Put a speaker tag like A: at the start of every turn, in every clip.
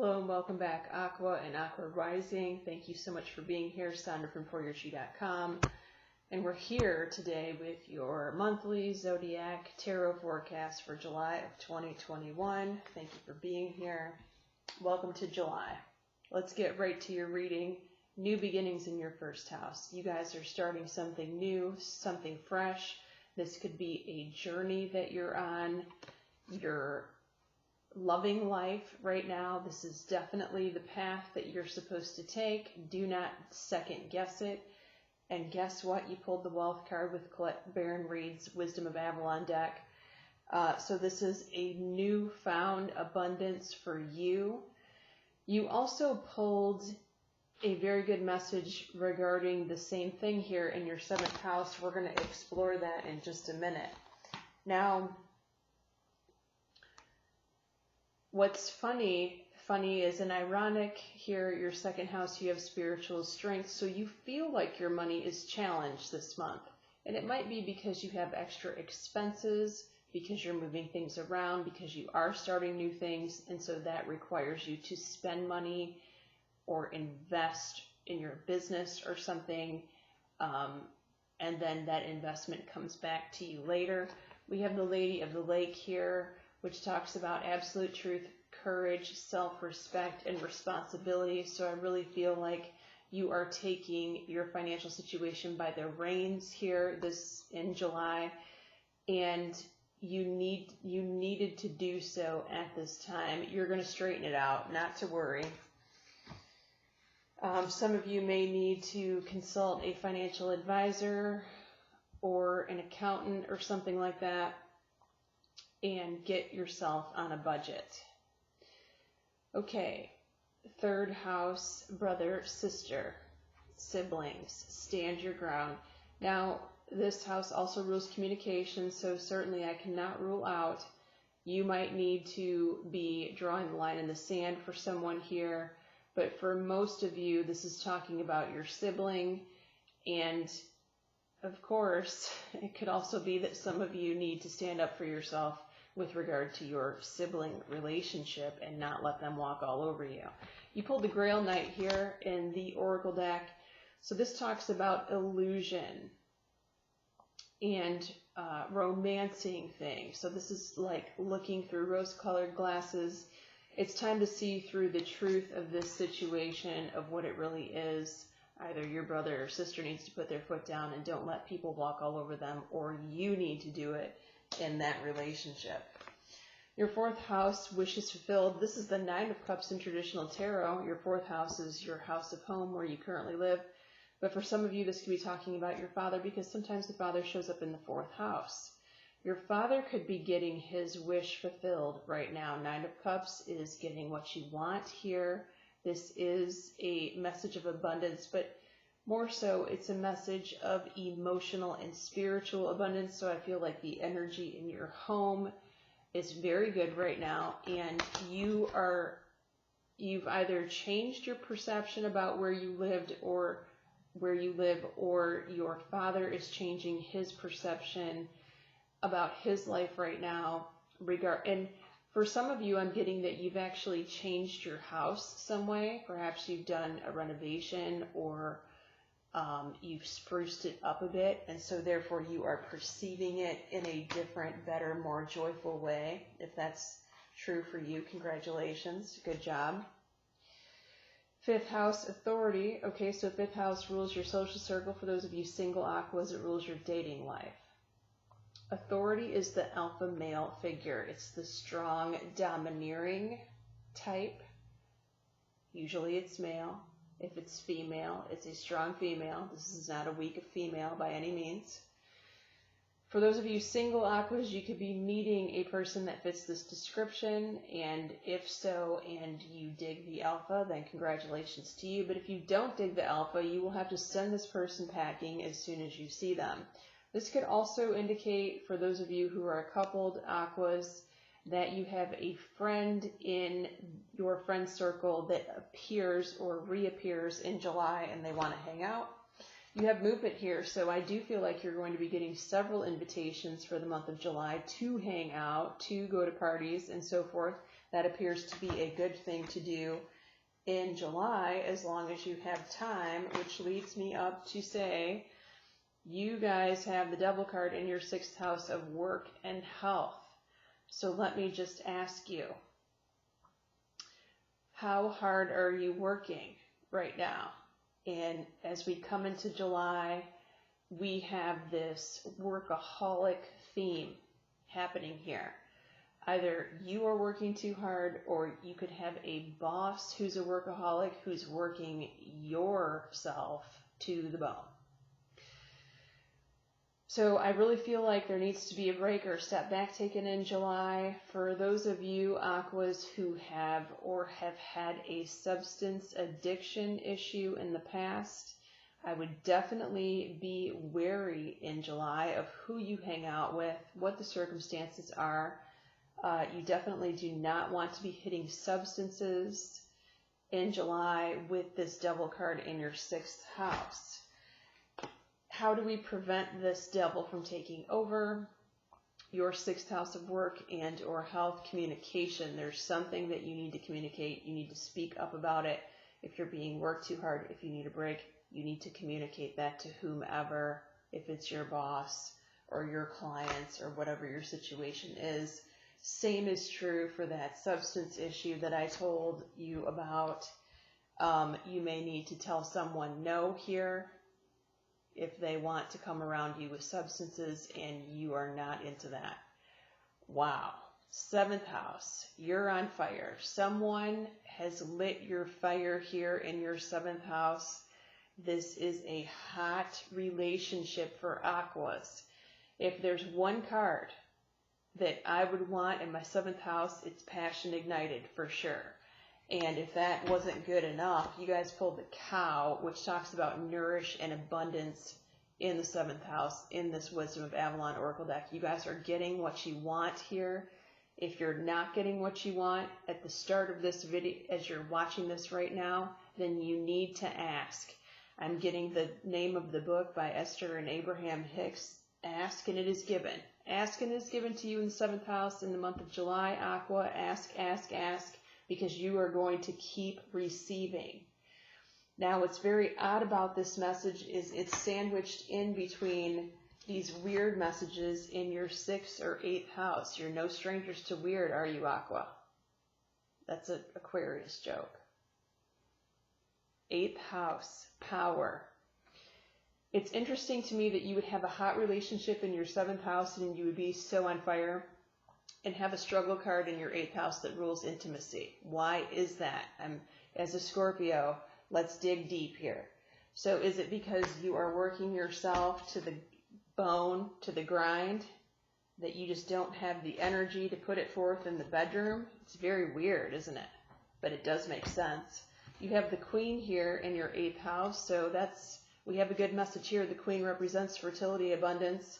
A: Hello and welcome back, Aqua and Aqua Rising. Thank you so much for being here. Sandra from ForYourChi.com. And we're here today with your monthly Zodiac Tarot forecast for July of 2021. Thank you for being here. Welcome to July. Let's get right to your reading. New beginnings in your first house. You guys are starting something new, something fresh. This could be a journey that you're on. You're loving life right now. This is definitely the path that you're supposed to take. Do not second guess it. And guess what? You pulled the wealth card with Colette Baron Reed's Wisdom of Avalon deck. So this is a newfound abundance for you. You also pulled a very good message regarding the same thing here in your 7th house. We're going to explore that in just a minute. Now, what's funny is an ironic here, your 2nd house, you have spiritual strength, so you feel like your money is challenged this month. And it might be because you have extra expenses, because you're moving things around, because you are starting new things, and so that requires you to spend money or invest in your business or something, and then that investment comes back to you later. We have the Lady of the Lake here, which talks about absolute truth, courage, self-respect, and responsibility. So I really feel like you are taking your financial situation by the reins here in July, and you needed to do so at this time. You're going to straighten it out, not to worry. Some of you may need to consult a financial advisor or an accountant or something like that, and get yourself on a budget. Okay, 3rd house, brother, sister, siblings, stand your ground. Now, this house also rules communication, so certainly I cannot rule out you might need to be drawing the line in the sand for someone here, but for most of you, this is talking about your sibling, and of course, it could also be that some of you need to stand up for yourself with regard to your sibling relationship and not let them walk all over you. You pulled the Grail Knight here in the Oracle deck. So this talks about illusion and romancing things. So this is like looking through rose-colored glasses. It's time to see through the truth of this situation, of what it really is. Either your brother or sister needs to put their foot down and don't let people walk all over them, or you need to do it in that relationship. Your 4th house, wishes fulfilled. This is the 9 of Cups in traditional tarot. Your 4th house is your house of home, where you currently live. But for some of you, this could be talking about your father, because sometimes the father shows up in the 4th house. Your father could be getting his wish fulfilled right now. 9 of Cups is getting what you want here. This is a message of abundance, but more so, it's a message of emotional and spiritual abundance. So I feel like the energy in your home is very good right now, and you've either changed your perception about where you lived or where you live, or your father is changing his perception about his life right now. And for some of you, I'm getting that you've actually changed your house some way. Perhaps you've done a renovation, or you've spruced it up a bit, and so therefore you are perceiving it in a different, better, more joyful way. If that's true for you, congratulations. Good job. 5th house, authority. Okay, so 5th house rules your social circle. For those of you single aquas, it rules your dating life. Authority is the alpha male figure. It's the strong, domineering type. Usually it's male. If it's female, it's a strong female. This is not a weak female by any means. For those of you single aquas, you could be meeting a person that fits this description, and if so, and you dig the alpha, then congratulations to you. But if you don't dig the alpha, you will have to send this person packing as soon as you see them. This could also indicate, for those of you who are coupled aquas, that you have a friend in your friend circle that appears or reappears in July and they want to hang out. You have movement here, so I do feel like you're going to be getting several invitations for the month of July to hang out, to go to parties and so forth. That appears to be a good thing to do in July as long as you have time, which leads me up to say you guys have the Devil card in your 6th house of work and health. So let me just ask you, how hard are you working right now? And as we come into July, we have this workaholic theme happening here. Either you are working too hard, or you could have a boss who's a workaholic who's working yourself to the bone. So I really feel like there needs to be a break or a step back taken in July. For those of you Aquas who have or have had a substance addiction issue in the past, I would definitely be wary in July of who you hang out with, what the circumstances are. You definitely do not want to be hitting substances in July with this Devil card in your 6th house. How do we prevent this devil from taking over your 6th house of work and or health? Communication. There's something that you need to communicate. You need to speak up about it. If you're being worked too hard, if you need a break, you need to communicate that to whomever, if it's your boss or your clients or whatever your situation is. Same is true for that substance issue that I told you about. You may need to tell someone no here if they want to come around you with substances and you are not into that. Wow. 7th house, you're on fire. Someone has lit your fire here in your 7th house. This is a hot relationship for Aquas. If there's one card that I would want in my 7th house, it's passion ignited for sure. And if that wasn't good enough, you guys pulled the cow, which talks about nourish and abundance in the 7th house in this Wisdom of Avalon Oracle deck. You guys are getting what you want here. If you're not getting what you want at the start of this video, as you're watching this right now, then you need to ask. I'm getting the name of the book by Esther and Abraham Hicks. Ask and it is given. Ask and it is given to you in the 7th house in the month of July, Aqua. Ask, ask, ask, because you are going to keep receiving. Now, what's very odd about this message is it's sandwiched in between these weird messages in your 6th or 8th house. You're no strangers to weird, are you, Aqua? That's an Aquarius joke. 8th house, power. It's interesting to me that you would have a hot relationship in your 7th house and you would be so on fire, and have a struggle card in your 8th house that rules intimacy. Why is that? As a Scorpio, let's dig deep here. So is it because you are working yourself to the bone, to the grind, that you just don't have the energy to put it forth in the bedroom? It's very weird, isn't it? But it does make sense. You have the Queen here in your 8th house, so we have a good message here. The Queen represents fertility, abundance,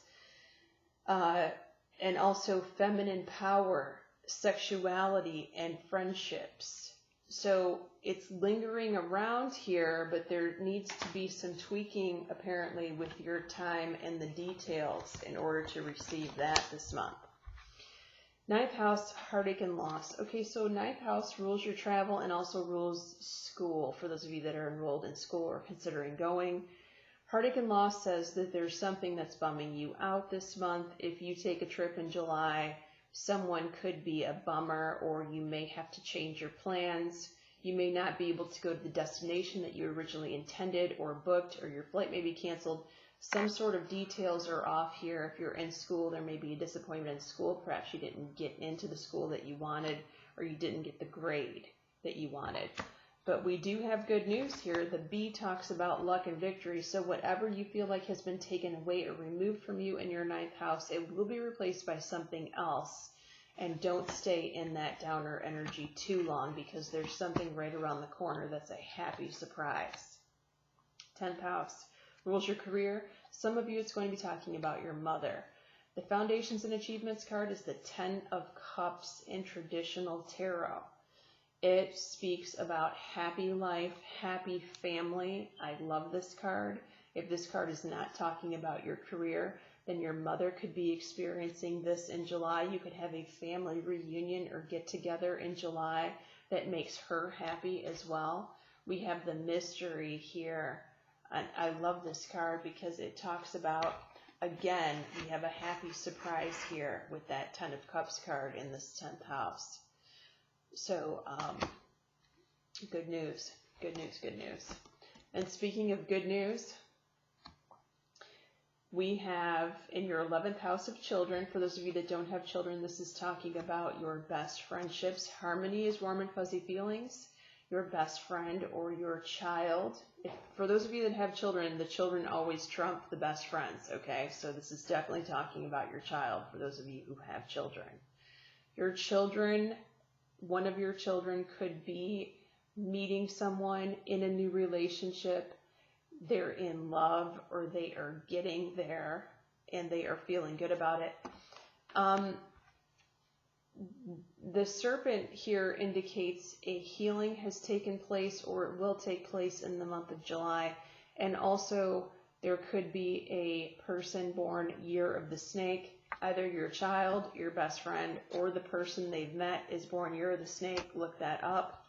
A: and also feminine power, sexuality, and friendships. So it's lingering around here, but there needs to be some tweaking, apparently, with your time and the details in order to receive that this month. 9th house, heartache and loss. Okay, so 9th house rules your travel and also rules school, for those of you that are enrolled in school or considering going. Heartache and loss says that there's something that's bumming you out this month. If you take a trip in July, someone could be a bummer, or you may have to change your plans. You may not be able to go to the destination that you originally intended or booked, or your flight may be canceled. Some sort of details are off here. If you're in school, there may be a disappointment in school. Perhaps you didn't get into the school that you wanted, or you didn't get the grade that you wanted. But we do have good news here. The B talks about luck and victory. So whatever you feel like has been taken away or removed from you in your 9th house, it will be replaced by something else. And don't stay in that downer energy too long, because there's something right around the corner that's a happy surprise. 10th house rules your career. Some of you, it's going to be talking about your mother. The Foundations and Achievements card is the 10 of Cups in traditional tarot. It speaks about happy life, happy family. I love this card. If this card is not talking about your career, then your mother could be experiencing this in July. You could have a family reunion or get together in July that makes her happy as well. We have the mystery here. And I love this card because it talks about, again, we have a happy surprise here with that 10 of Cups card in this 10th house. So, good news, good news, good news. And speaking of good news, we have in your 11th house of children, for those of you that don't have children, this is talking about your best friendships. Harmony is warm and fuzzy feelings. Your best friend or your child. For those of you that have children, the children always trump the best friends, okay? So this is definitely talking about your child for those of you who have children. Your children, one of your children could be meeting someone in a new relationship. They're in love or they are getting there and they are feeling good about it. The serpent here indicates a healing has taken place or it will take place in the month of July. And also there could be a person born year of the snake. Either your child, your best friend, or the person they've met is born year of the snake. Look that up.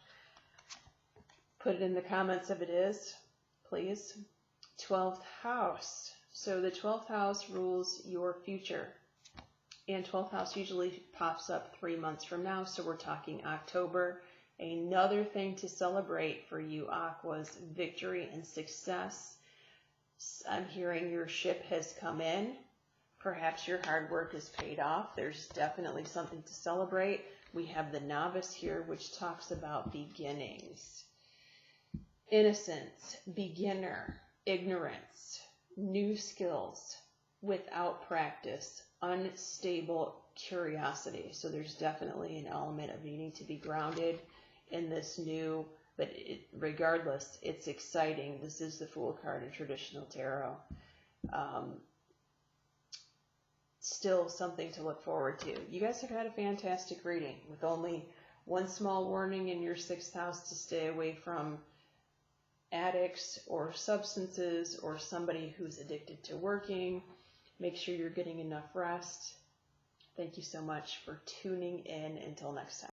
A: Put it in the comments if it is, please. 12th house. So the 12th house rules your future. And 12th house usually pops up 3 months from now, so we're talking October. Another thing to celebrate for you, Aquas, victory and success. I'm hearing your ship has come in. Perhaps your hard work is paid off. There's definitely something to celebrate. We have the novice here, which talks about beginnings. Innocence, beginner, ignorance, new skills, without practice, unstable curiosity. So there's definitely an element of needing to be grounded in this new, but regardless, it's exciting. This is the Fool card in traditional tarot. Still something to look forward to. You guys have had a fantastic reading with only one small warning in your 6th house to stay away from addicts or substances or somebody who's addicted to working. Make sure you're getting enough rest. Thank you so much for tuning in. Until next time.